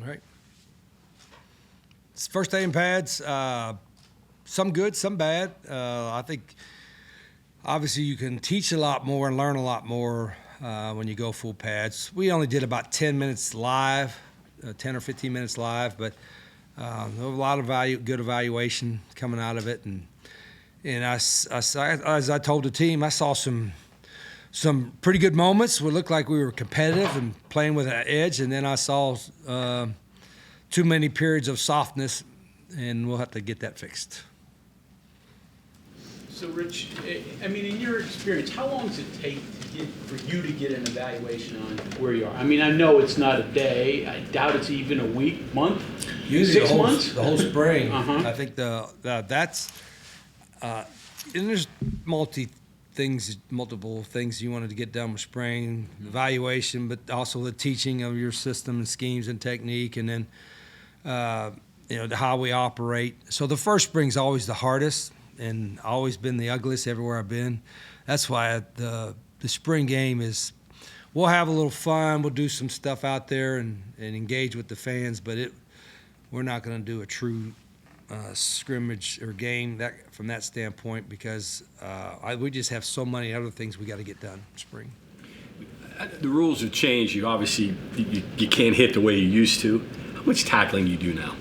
All right. It's first day in pads. Some good, some bad. I think obviously you can teach a lot more and learn a lot more when you go full pads. We only did about 10 minutes live, 10 or 15 minutes live, but there was a lot of good evaluation coming out of it. And as I told the team, I saw some pretty good moments. We looked like we were competitive and playing with an edge, and then I saw too many periods of softness, and we'll have to get that fixed. So, Rich, I mean, in your experience, how long does it take for you to get an evaluation on where you are? I mean, I know it's not a day. I doubt it's even a week, month, usually 6 months? The whole spring. Uh-huh. I think that's and there's multiple things you wanted to get done with spring, evaluation, but also the teaching of your system and schemes and technique, and then how we operate. So the first spring's always the hardest and always been the ugliest everywhere I've been. That's why the spring game is, we'll have a little fun, we'll do some stuff out there and engage with the fans, but we're not going to do a true scrimmage or game from that standpoint, because we just have so many other things we got to get done in spring. The rules have changed. You obviously you can't hit the way you used to. How much tackling do you do now?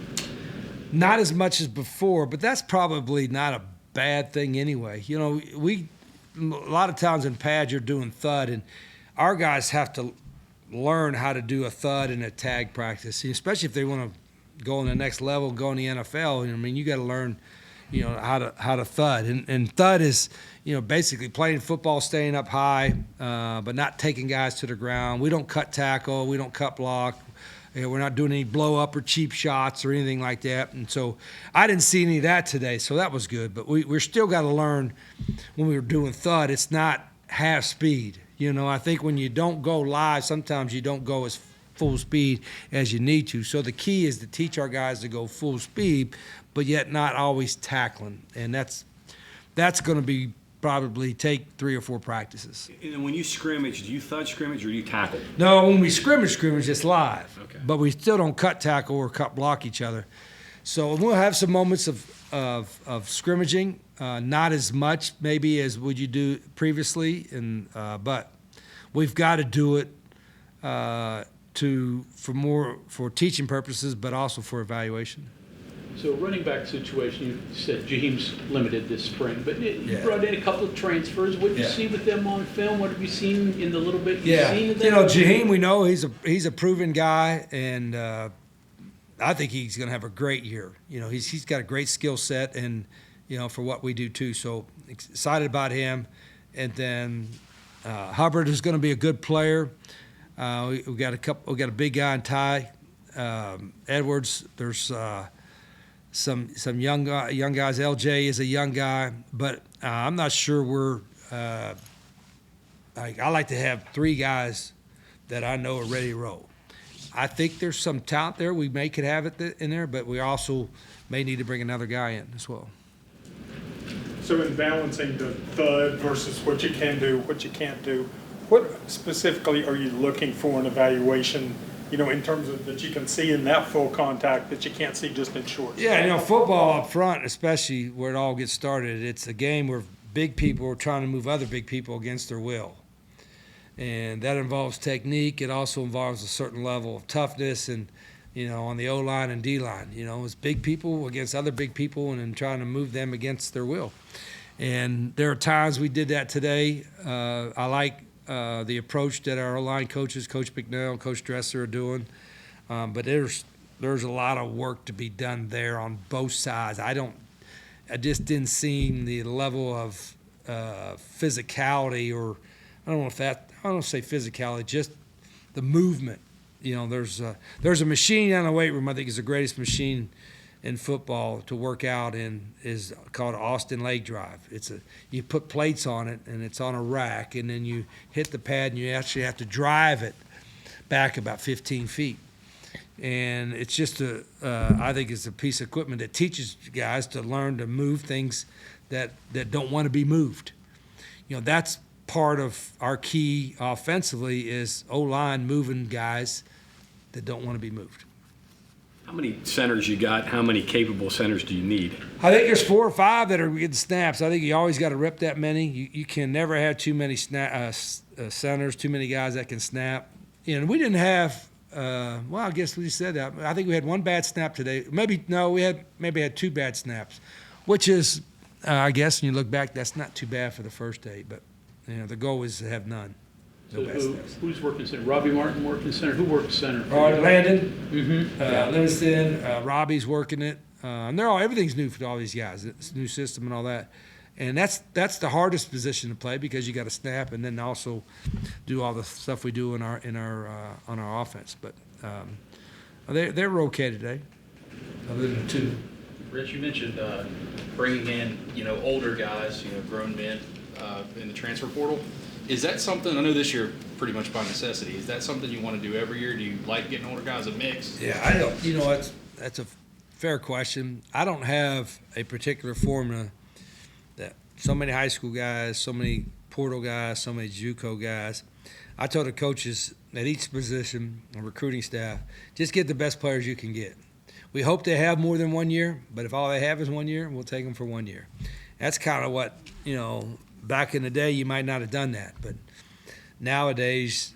Not as much as before, but that's probably not a bad thing anyway. You know, a lot of times in pads you're doing thud, and our guys have to learn how to do a thud in a tag practice, especially if they want to go on the next level, go in the NFL. I mean, you got to learn, how to thud, and thud is, basically playing football, staying up high, but not taking guys to the ground. We don't cut tackle, we don't cut block. We're not doing any blow up or cheap shots or anything like that. And so I didn't see any of that today, so that was good. But we're still got to learn when we were doing thud, it's not half speed. I think when you don't go live, sometimes you don't go as full speed as you need to. So the key is to teach our guys to go full speed, but yet not always tackling. And that's going to be probably take 3 or 4 practices. And when you scrimmage, do you thud scrimmage or do you tackle? No, when we scrimmage, it's live. Okay. But we still don't cut tackle or cut block each other. So we'll have some moments of scrimmaging, not as much maybe as would you do previously, but we've got to do it for teaching purposes, but also for evaluation. So running back situation, you said Jaheim's limited this spring, but you brought in a couple of transfers. What did you see with them on film? What have you seen in the little bit you've seen of them? Jaheim, we know he's a proven guy, and I think he's going to have a great year. He's got a great skill set, and for what we do too. So excited about him. And then Hubbard is going to be a good player. We got a big guy in Ty Edwards. There's some young guys. LJ is a young guy, but I'm not sure we're. I like to have 3 guys that I know are ready to roll. I think there's some talent there. We could have it in there, but we also may need to bring another guy in as well. So in balancing the thud versus what you can do, what you can't do, what specifically are you looking for in evaluation? In terms of that you can see in that full contact that you can't see just in shorts. Yeah, football up front, especially where it all gets started, it's a game where big people are trying to move other big people against their will. And that involves technique. It also involves a certain level of toughness and, on the O-line and D-line. It's big people against other big people and then trying to move them against their will. And there are times we did that today. I like the approach that our line coaches, Coach McNeil, Coach Dresser, are doing. But there's a lot of work to be done there on both sides. I just didn't see the level of physicality, or I don't say physicality, just the movement. There's a machine down the weight room I think is the greatest machine in football to work out in, is called Austin leg drive. You put plates on it and it's on a rack, and then you hit the pad and you actually have to drive it back about 15 feet. And it's just I think it's a piece of equipment that teaches guys to learn to move things that don't want to be moved. That's part of our key offensively, is O-line moving guys that don't want to be moved. How many centers you got? How many capable centers do you need? I think there's 4 or 5 that are getting snaps. I think you always got to rip that many. You can never have too many centers, too many guys that can snap. And we didn't have. Well, I guess we said that. I think we had 1 bad snap today. We had 2 bad snaps, which is, I guess, when you look back, that's not too bad for the first day. But the goal is to have none. So who's working center? Robbie Martin working center. Who works center? Landon, Mm-hmm. Livingston, Robbie's working it. And everything's new for all these guys. It's a new system and all that. And that's the hardest position to play because you got to snap and then also do all the stuff we do on our offense. But they were okay today, other than 2. Rich, you mentioned bringing in older guys, grown men in the transfer portal. Is that something? I know this year pretty much by necessity. Is that something you want to do every year? Do you like getting older guys a mix? Yeah, I don't. That's a fair question. I don't have a particular formula that so many high school guys, so many portal guys, so many JUCO guys. I told the coaches at each position, and recruiting staff, just get the best players you can get. We hope they have more than 1 year, but if all they have is 1 year, we'll take them for 1 year. That's kind of what, back in the day you might not have done that, but nowadays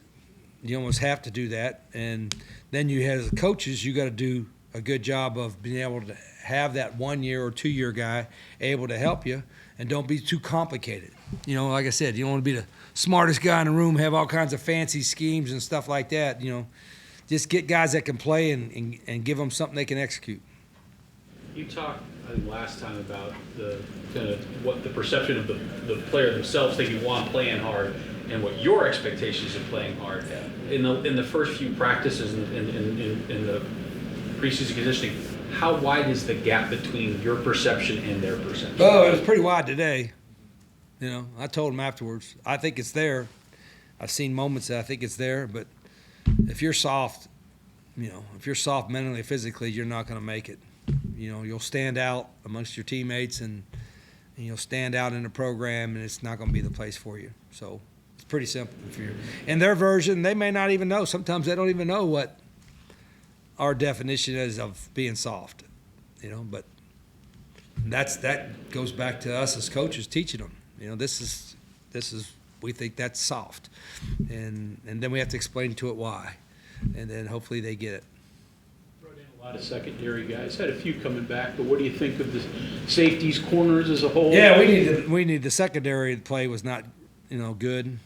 you almost have to do that. And then you have, as coaches, you got to do a good job of being able to have that 1 year or 2 year guy able to help you, and don't be too complicated. Like I said, you don't want to be the smartest guy in the room, have all kinds of fancy schemes and stuff like that. Just get guys that can play and give them something they can execute. You talked, I think, last time about the kind of what the perception of the player themselves thinking, I'm playing hard, and what your expectations of playing hard. In the first few practices in the preseason conditioning, how wide is the gap between your perception and their perception? Oh, it was pretty wide today. I told them afterwards, I think it's there. I've seen moments that I think it's there, but if you're soft, if you're soft mentally, physically, you're not going to make it. You'll stand out amongst your teammates and you'll stand out in the program, and it's not going to be the place for you. So it's pretty simple. In their version, they may not even know. Sometimes they don't even know what our definition is of being soft, but that goes back to us as coaches teaching them. This is we think that's soft, and then we have to explain to it why, and then hopefully they get it. Brought in a lot of secondary guys. Had a few coming back, but what do you think of the safeties, corners as a whole? Yeah, we need the secondary play was not good,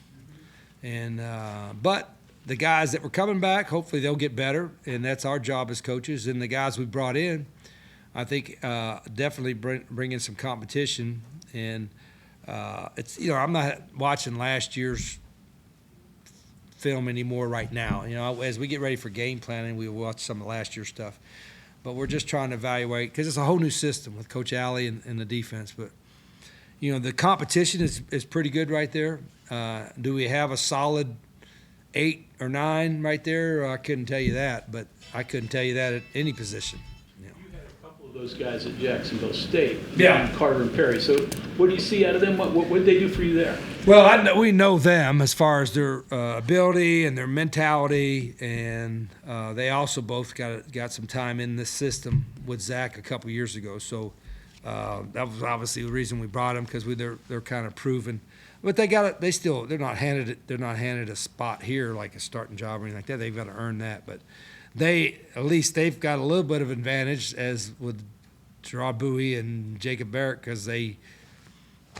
and but the guys that were coming back, hopefully they'll get better, and that's our job as coaches. And the guys we brought in, I think definitely bring in some competition. And it's I'm not watching last year's film anymore right now. As we get ready for game planning, we watch some of last year's stuff. But we're just trying to evaluate because it's a whole new system with Coach Alley and the defense. But the competition is pretty good right there. Do we have a solid 8 or 9 right there? I couldn't tell you that, but I couldn't tell you that at any position. You had a couple of those guys at Jacksonville State. Yeah. Carter and Perry. So what do you see out of them? What did they do for you there? Well, we know them as far as their ability and their mentality, and they also both got some time in this system with Zach a couple years ago. So that was obviously the reason we brought them, because they're kind of proven. But they're not handed a spot here like a starting job or anything like that. They've got to earn that. But they've got a little bit of advantage as with Gerard Bowie and Jacob Barrett, because they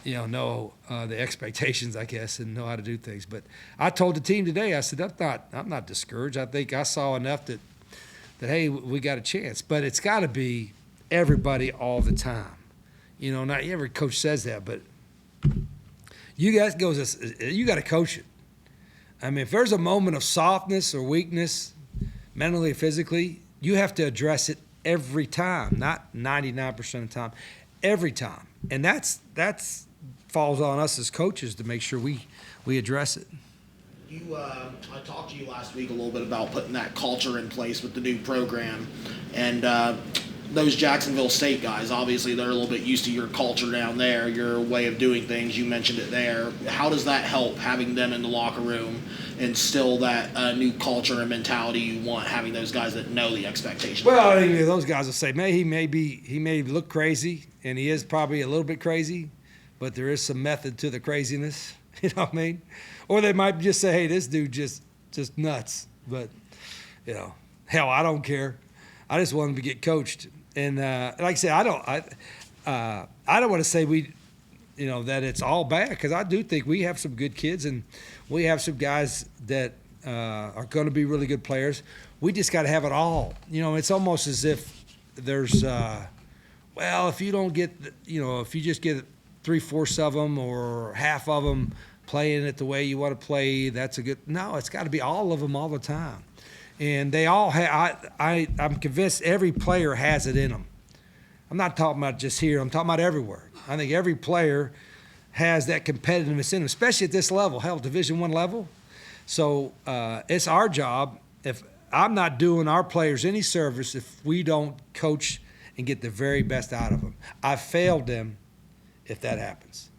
know the expectations, I guess, and know how to do things. But I told the team today, I said, I'm not discouraged. I think I saw enough that hey, we got a chance. But it's got to be everybody all the time. Not every coach says that, but you got to coach it. I mean, if there's a moment of softness or weakness, mentally or physically, you have to address it every time, not 99% of the time, every time. And that's falls on us as coaches to make sure we address it. I talked to you last week a little bit about putting that culture in place with the new program, and those Jacksonville State guys, obviously they're a little bit used to your culture down there, your way of doing things. You mentioned it there. How does that help, having them in the locker room instill that new culture and mentality you want, having those guys that know the expectations? Well, I think those guys will say, man, he may look crazy, and he is probably a little bit crazy, but there is some method to the craziness. You know what I mean? Or they might just say, hey, this dude just nuts. But, hell, I don't care. I just want him to get coached. And like I said, I don't want to say that it's all bad, because I do think we have some good kids and we have some guys that are going to be really good players. We just got to have it all. It's almost as if there's, if you don't get, if you just get 3/4 of them or half of them playing it the way you want to play, that's a good. No, it's got to be all of them all the time. And they all have. I'm convinced every player has it in them. I'm not talking about just here. I'm talking about everywhere. I think every player has that competitiveness in them, especially at this level, hell, Division I level. So it's our job. If I'm not doing our players any service if we don't coach and get the very best out of them. I failed them if that happens.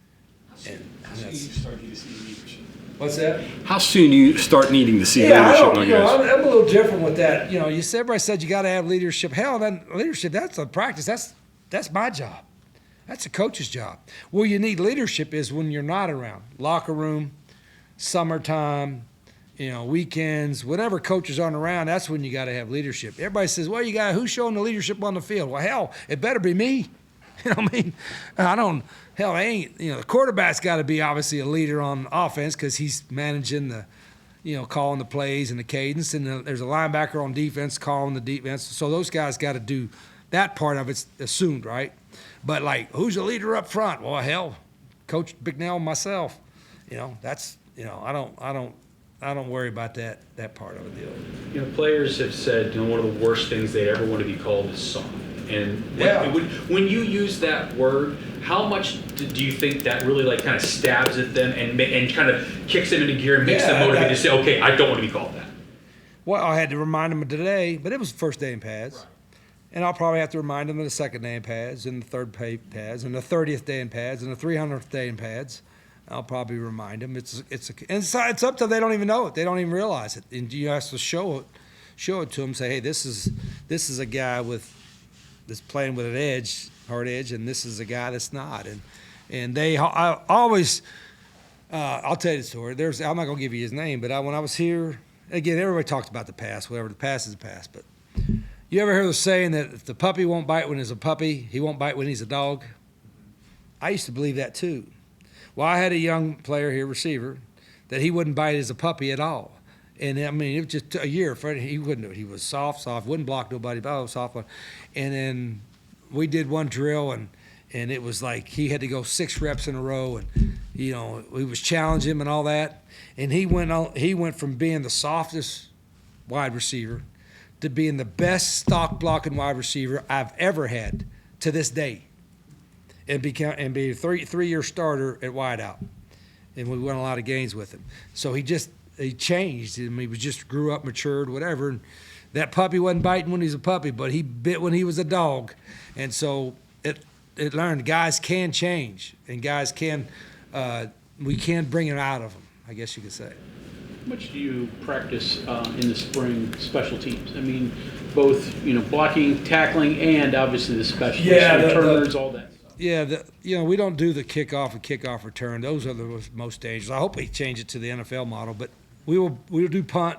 How soon you start needing to see leadership? What's that? How soon you start needing to see Yeah, leadership? I'm a little different with that. Everybody said you got to have leadership. Hell, then leadership, that's a practice. That's my job. That's a coach's job. Where you need leadership is when you're not around. Locker room, summertime, weekends, whenever coaches aren't around, that's when you got to have leadership. Everybody says, well, who's showing the leadership on the field? Well, hell, it better be me. You know what I mean? The quarterback's got to be obviously a leader on offense because he's managing the, calling the plays and the cadence. And there's a linebacker on defense calling the defense. So those guys got to do that part of it's assumed, right? But who's the leader up front? Well, hell, Coach Bicknell and myself. That's I don't worry about that part of the deal. Players have said one of the worst things they ever want to be called is soft. And when you use that word, how much do you think that really kind of stabs at them and kind of kicks them into gear and makes them motivated to say, okay, I don't want to be called that? Well, I had to remind them today, but it was the first day in pads. Right. And I'll probably have to remind them of the second day in pads and the third pads and the 30th day in pads and the 300th day in pads. I'll probably remind them. It's up to they don't even know it. They don't even realize it. And you have to show it to them. Say, hey, this is a guy that's playing with an hard edge, and this is a guy that's not. And I always, I'll tell you the story. I'm not gonna give you his name, but when I was here, again, everybody talks about the past. Whatever, the past is the past. But you ever hear the saying that if the puppy won't bite when he's a puppy, he won't bite when he's a dog? I used to believe that too. Well, I had a young player here, receiver, that he wouldn't bite as a puppy at all. And it was just a year. He wouldn't do it. He was soft, wouldn't block nobody, but soft one. And then we did one drill, and it was like he had to go 6 reps in a row, and we was challenging him and all that. And he went from being the softest wide receiver to being the best stock blocking wide receiver I've ever had to this day. And be a 3-year starter at wideout, and we won a lot of games with him. So he changed. He just grew up, matured, whatever. And that puppy wasn't biting when he was a puppy, but he bit when he was a dog. And so it learned guys can change, and guys can we can bring it out of them, I guess you could say. How much do you practice in the spring special teams? I mean, both blocking, tackling, and obviously the special returners, all that. Yeah, we don't do the kickoff and kickoff return. Those are the most dangerous. I hope we change it to the NFL model, but we'll do punt.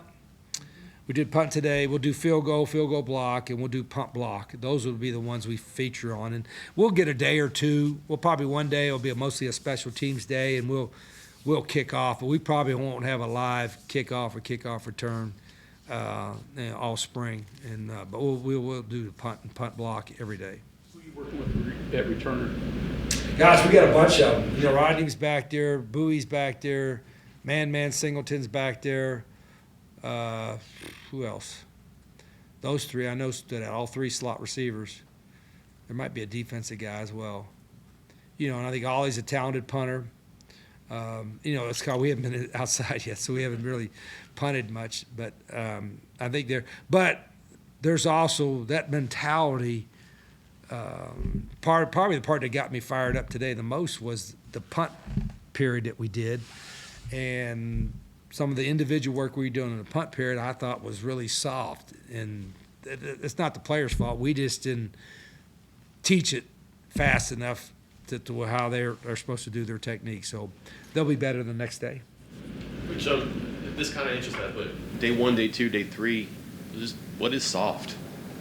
We did punt today. We'll do field goal block, and we'll do punt block. Those will be the ones we feature on, and we'll get a day or two. We'll probably one day it'll be mostly a special teams day, and we'll kick off, but we probably won't have a live kickoff or kickoff return all spring. And but we'll do the punt and punt block every day. Working with at returner? Guys, we got a bunch of them. Rodney's back there, Bowie's back there, Man Singleton's back there. Who else? Those 3 I know stood out. All 3 slot receivers. There might be a defensive guy as well. And I think Ollie's a talented punter. We haven't been outside yet, so we haven't really punted much. But I think there's also that mentality. Probably the part that got me fired up today the most was the punt period that we did, and some of the individual work we were doing in the punt period, I thought was really soft. And it's not the player's fault. We just didn't teach it fast enough to how they're supposed to do their technique. So they'll be better the next day. So this kind of answers that, but day 1, day 2, day 3, what is soft?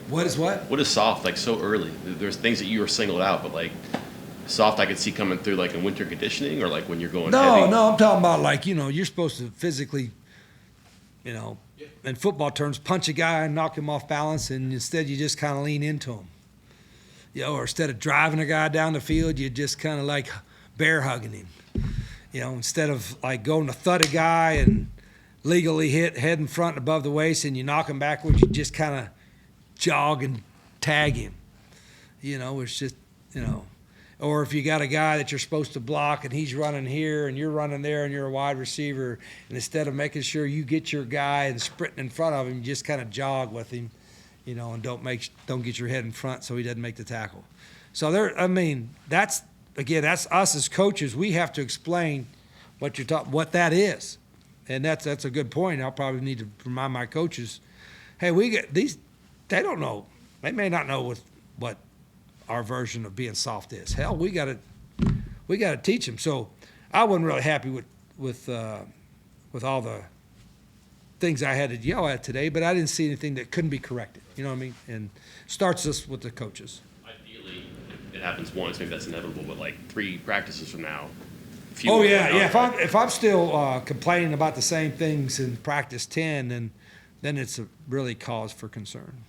What is what? What is soft, like so early? There's things that you were singled out, but like soft I could see coming through like in winter conditioning or like when you're going No, heavy. I'm talking about like, you're supposed to physically, in football terms, punch a guy and knock him off balance, and instead you just kind of lean into him. Or instead of driving a guy down the field, you just kind of like bear hugging him. Instead of like going to thud a guy and legally hit head in front and above the waist and you knock him backwards, you just kind of jog and tag him. It's just, or if you got a guy that you're supposed to block and he's running here and you're running there and you're a wide receiver, and instead of making sure you get your guy and sprinting in front of him, you just kind of jog with him, and don't get your head in front so he doesn't make the tackle. So that's us as coaches. We have to explain what that is, and that's a good point. I'll probably need to remind my coaches, hey, we get these. They don't know. They may not know what our version of being soft is. Hell, we got to teach them. So I wasn't really happy with all the things I had to yell at today, but I didn't see anything that couldn't be corrected. You know what I mean? And starts us with the coaches. Ideally, it happens once, maybe that's inevitable, but like 3 practices from now. Oh yeah. If I'm still complaining about the same things in practice 10, then it's a really cause for concern.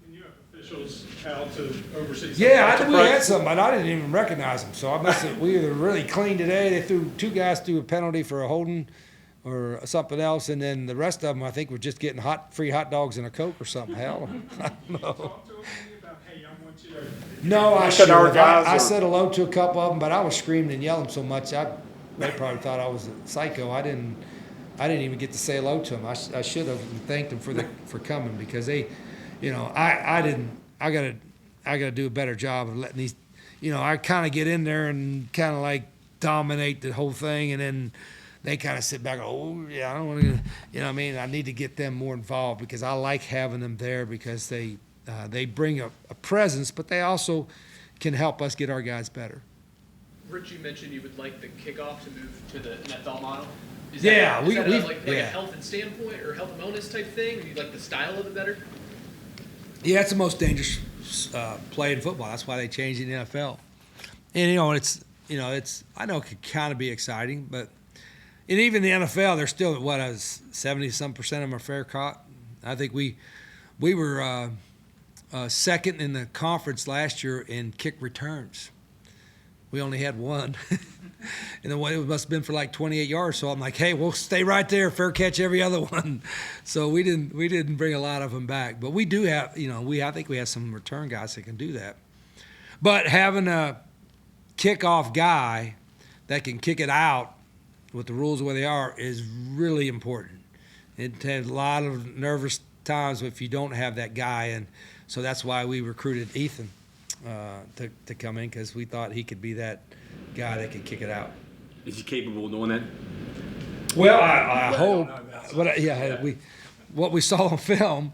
And you have officials out to oversee. Yeah, we had some, but I didn't even recognize them. So I must have, we were really clean today. They threw 2 guys threw a penalty for a holding or something else, and then the rest of them I think were just getting free hot dogs and a Coke or something. Hell, I don't know. Talk to them about, hey, I want you to. No, I Look should at our have. guys I are- said hello to a couple of them, but I was screaming and yelling so much, they probably thought I was a psycho. I didn't even get to say hello to them. I should have and thanked them for coming, because they, I gotta do a better job of letting these, I kind of get in there and kind of like dominate the whole thing, and then they kind of sit back and go, oh yeah, I don't want to, I need to get them more involved, because I like having them there, because they bring a presence, but they also can help us get our guys better. Rich, you mentioned you would like the kickoff to move to the NFL model. Is Yeah, that, is that we- a yeah. health and standpoint or health and wellness type thing? Or you like the style of it better? Yeah, it's the most dangerous play in football. That's why they changed it in the NFL. And it's I know it could kind of be exciting, but and even the NFL, they're still 70-some% of them are fair caught. I think we were second in the conference last year in kick returns. We only had 1, and then it must have been for like 28 yards. So I'm like, hey, we'll stay right there, fair catch every other one. So we didn't bring a lot of them back, but we do have, I think we have some return guys that can do that. But having a kickoff guy that can kick it out with the rules the way they are is really important. It has a lot of nervous times if you don't have that guy, and so that's why we recruited Ethan to come in, because we thought he could be that guy that could kick it out. Is he capable of doing that? Well, I hope. But what we saw on film,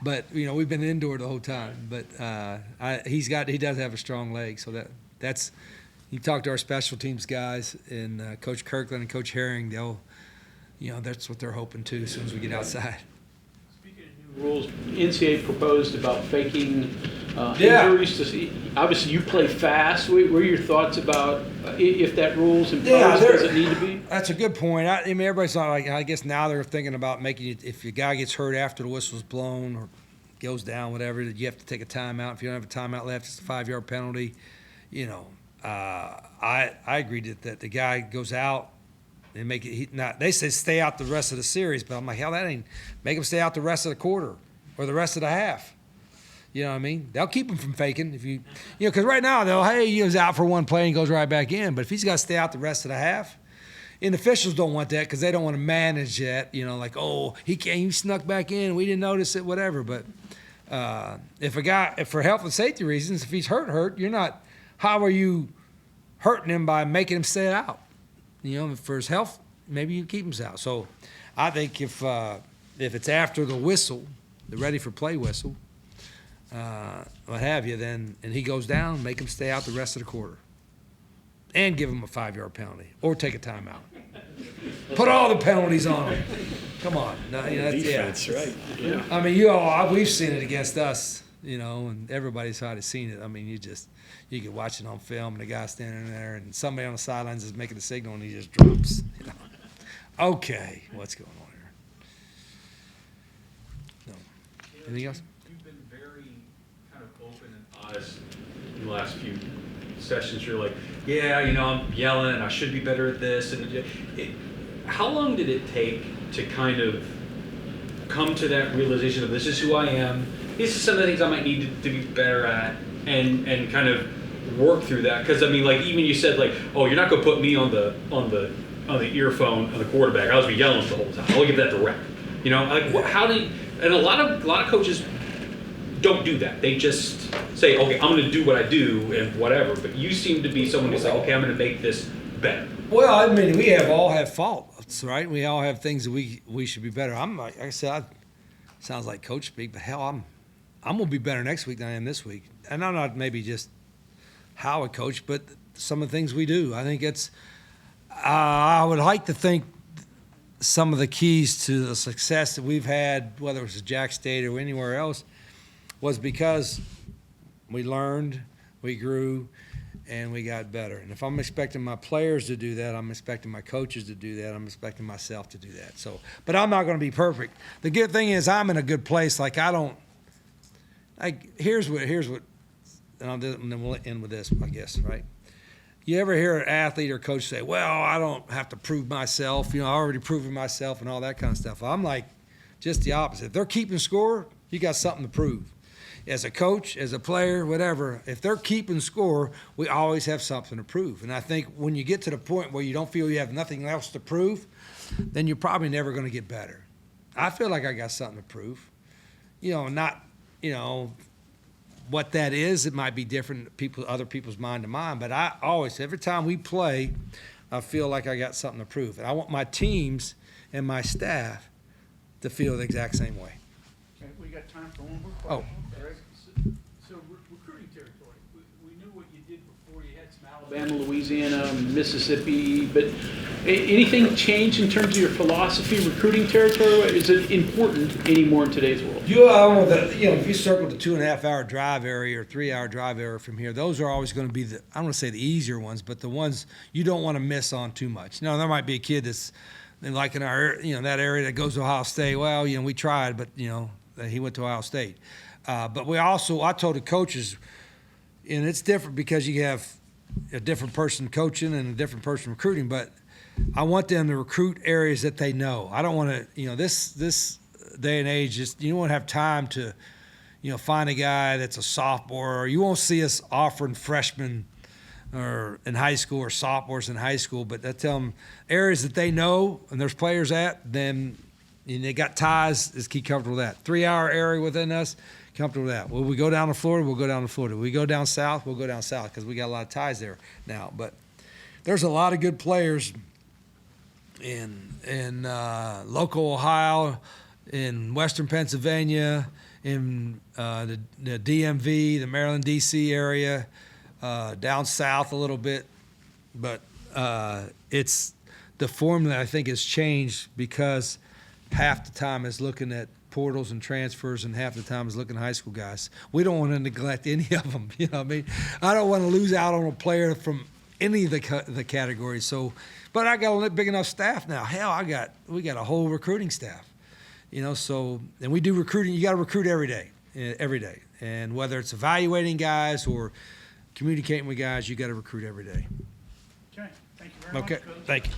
but we've been indoor the whole time. But he does have a strong leg, so that's. You talk to our special teams guys and Coach Kirkland and Coach Herring, that's what they're hoping too as soon as we get outside. Speaking of new rules, NCAA proposed about faking Yeah. injuries to see. Obviously, you play fast. What are your thoughts about if that rule's imposed? Yeah, does it need to be? That's a good point. I mean, everybody's not like. I guess now they're thinking about making it, if your guy gets hurt after the whistle's blown or goes down, whatever, that you have to take a timeout. If you don't have a timeout left, it's a 5-yard penalty. I agreed that the guy goes out and make it. They say stay out the rest of the series, but I'm like, hell, that ain't. Make him stay out the rest of the quarter or the rest of the half. You know what I mean? They'll keep him from faking because right now he was out for one play and goes right back in. But if he's got to stay out the rest of the half, and officials don't want that because they don't want to manage that. Like, oh, he snuck back in, we didn't notice it, whatever. But if for health and safety reasons, if he's hurt, you're not. How are you hurting him by making him stay out? For his health maybe you keep him out. So I think if it's after the whistle, the ready for play whistle, what have you, then, and he goes down, make him stay out the rest of the quarter. And give him a 5-yard penalty or take a timeout. Put all the penalties on him. Come on. No, Defense, right? Yeah. I mean, we've seen it against us, and everybody's had seen it. I mean, you could watch it on film, and the guy standing there, and somebody on the sidelines is making a signal, and he just drops. Okay, what's going on here? No. Anything else? You've been very kind of open and honest in the last few sessions. You're like, yeah, I'm yelling, and I should be better at this. And how long did it take to kind of come to that realization of this is who I am, these are some of the things I might need to be better at, and kind of work through that? Because I mean, like, even you said, like, oh, you're not going to put me on the earphone on the quarterback. I was be yelling the whole time. I'll give that to rep. How do you, and a lot of coaches don't do that. They just say, okay, I'm going to do what I do and whatever. But you seem to be someone who's like, okay, I'm going to make this better. Well, I mean, we all have faults, right? We all have things that we should be better. I'm like I said, sounds like coach speak, but hell, I'm going to be better next week than I am this week. And I'm not maybe just how I coach, but some of the things we do. I think it's I would like to think some of the keys to the success that we've had, whether it was at Jack State or anywhere else, was because we learned, we grew, and we got better. And if I'm expecting my players to do that, I'm expecting my coaches to do that, I'm expecting myself to do that. So, but I'm not going to be perfect. The good thing is I'm in a good place. Like, here's what, and then we'll end with this, I guess, right? You ever hear an athlete or coach say, well, I don't have to prove myself, I already proven myself and all that kind of stuff. I'm like, just the opposite. If they're keeping score, you got something to prove. As a coach, as a player, whatever, if they're keeping score, we always have something to prove. And I think when you get to the point where you don't feel you have nothing else to prove, then you're probably never going to get better. I feel like I got something to prove. What that is, it might be different other people's mind to mine, but I always, every time we play, I feel like I got something to prove. And I want my teams and my staff to feel the exact same way. Okay, we got time for one more question. Oh. All right. So recruiting territory. We knew what you did before. You had some Alabama, Louisiana, Mississippi, but anything change in terms of your philosophy, recruiting territory? Is it important anymore in today's world? If you circle the 2.5-hour drive area or 3-hour drive area from here, those are always going to be I don't want to say the easier ones, but the ones you don't want to miss on too much. There might be a kid that's like in our, that area that goes to Ohio State. Well, we tried, but he went to Ohio State. But I told the coaches, and it's different because you have a different person coaching and a different person recruiting, but I want them to recruit areas that they know. I don't want to, this day and age, just you won't have time to, find a guy that's a sophomore, or you won't see us offering freshmen or in high school or sophomores in high school, but I tell them areas that they know and there's players at, then they got ties, is keep comfortable with that. 3-hour area within us, comfortable with that. Will we go down to Florida? We'll go down to Florida. Will we go down south? We'll go down south because we got a lot of ties there now. But there's a lot of good players in local Ohio, in western Pennsylvania, in the DMV, the Maryland, D.C. area, down south a little bit. But it's the formula, I think, has changed because half the time is looking at portals and transfers, and half the time is looking at high school guys. We don't want to neglect any of them. You know what I mean? I don't want to lose out on a player from any of the categories. So, but I got a big enough staff now. Hell, we got a whole recruiting staff. So, and we do recruiting. You got to recruit every day. And whether it's evaluating guys or communicating with guys, you got to recruit every day. Okay, thank you very much, Okay, Coach. thank you.